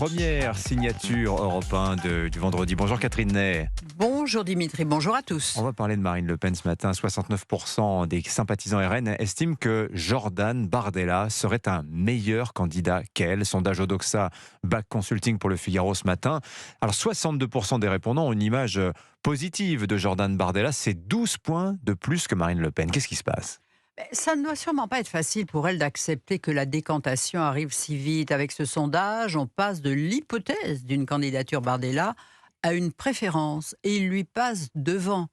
première signature Europe 1 du vendredi. Bonjour Catherine Ney. Bonjour Dimitri, bonjour à tous. On va parler de Marine Le Pen ce matin. 69% des sympathisants RN estiment que Jordan Bardella serait un meilleur candidat qu'elle. Sondage Odoxa, Back Consulting pour Le Figaro ce matin. Alors 62% des répondants ont une image positive de Jordan Bardella. C'est 12 points de plus que Marine Le Pen. Qu'est-ce qui se passe ? Ça ne doit sûrement pas être facile pour elle d'accepter que la décantation arrive si vite. Avec ce sondage, on passe de l'hypothèse d'une candidature Bardella à une préférence et il lui passe devant.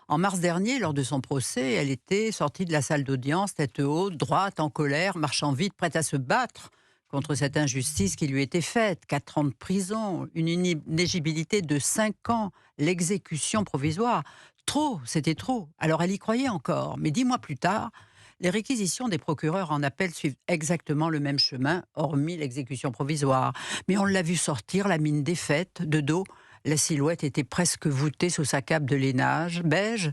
En mars dernier, lors de son procès, elle était sortie de la salle d'audience, tête haute, droite, en colère, marchant vite, prête à se battre contre cette injustice qui lui était faite. 4 ans de prison, une inéligibilité de 5 ans, l'exécution provisoire. Trop, c'était trop. Alors elle y croyait encore. Mais 10 mois plus tard, les réquisitions des procureurs en appel suivent exactement le même chemin, hormis l'exécution provisoire. Mais on l'a vu sortir, la mine défaite, de dos. La silhouette était presque voûtée sous sa cape de lainage, beige,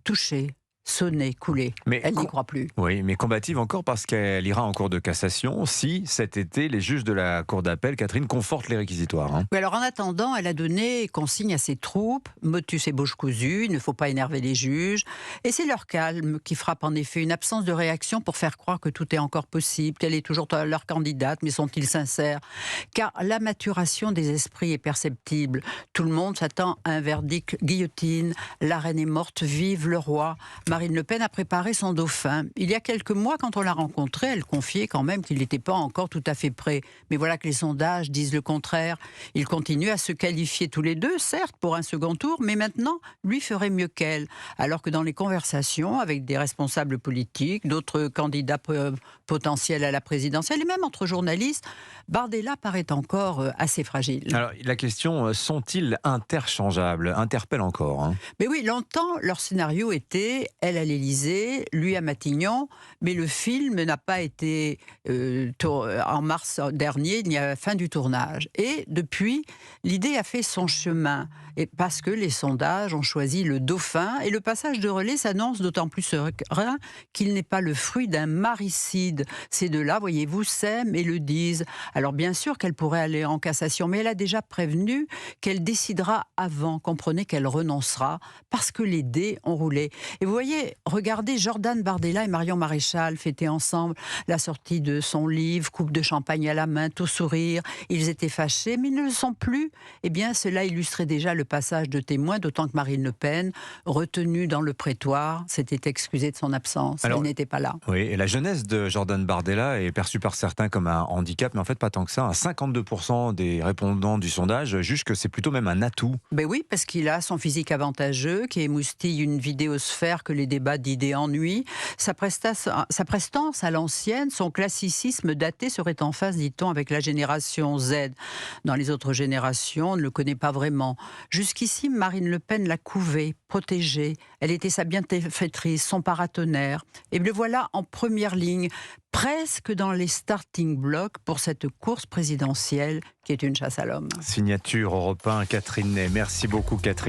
touchée, sonnée, coulée. Mais elle n'y croit plus. Oui, mais combative encore parce qu'elle ira en cour de cassation si, cet été, les juges de la cour d'appel, Catherine, confortent les réquisitoires. Oui, alors en attendant, elle a donné consigne à ses troupes, motus et bouche cousue, il ne faut pas énerver les juges. Et c'est leur calme qui frappe en effet, une absence de réaction pour faire croire que tout est encore possible, qu'elle est toujours leur candidate, mais sont-ils sincères ? Car la maturation des esprits est perceptible. Tout le monde s'attend à un verdict guillotine, la reine est morte, vive le roi. Marine Le Pen a préparé son dauphin. Il y a quelques mois, quand on l'a rencontré, elle confiait quand même qu'il n'était pas encore tout à fait prêt. Mais voilà que les sondages disent le contraire. Ils continuent à se qualifier tous les deux, certes, pour un second tour, mais maintenant, lui ferait mieux qu'elle. Alors que dans les conversations avec des responsables politiques, d'autres candidats potentiels à la présidentielle, et même entre journalistes, Bardella paraît encore assez fragile. Alors, la question, sont-ils interchangeables ? Interpelle encore. Mais oui, longtemps, leur scénario était elle à l'Élysée, lui à Matignon, mais le film n'a pas été en mars dernier, il y a la fin du tournage. Et depuis, l'idée a fait son chemin, et parce que les sondages ont choisi le dauphin, et le passage de relais s'annonce d'autant plus serein qu'il n'est pas le fruit d'un maricide. Ces deux-là, voyez-vous, s'aiment et le disent. Alors bien sûr qu'elle pourrait aller en cassation, mais elle a déjà prévenu qu'elle décidera avant, comprenez qu'elle renoncera, parce que les dés ont roulé. Et vous voyez, regardez Jordan Bardella et Marion Maréchal fêter ensemble la sortie de son livre, coupe de champagne à la main, tout sourire. Ils étaient fâchés, mais ils ne le sont plus. Eh bien, cela illustrait déjà le passage de témoin, d'autant que Marine Le Pen, retenue dans le prétoire, s'était excusée de son absence. Elle n'était pas là. Oui, et la jeunesse de Jordan Bardella est perçue par certains comme un handicap, mais en fait pas tant que ça. 52% des répondants du sondage jugent que c'est plutôt même un atout. Ben oui, parce qu'il a son physique avantageux, qui émoustille une vidéosphère que les débats d'idées ennuient. Sa prestance à l'ancienne, son classicisme daté serait en phase, dit-on, avec la génération Z. Dans les autres générations, on ne le connaît pas vraiment. Jusqu'ici, Marine Le Pen l'a couvée, protégée. Elle était sa bienfaitrice, son paratonnerre. Et le voilà en première ligne, presque dans les starting blocks pour cette course présidentielle qui est une chasse à l'homme. Signature Europe 1, Catherine Ney. Merci beaucoup Catherine.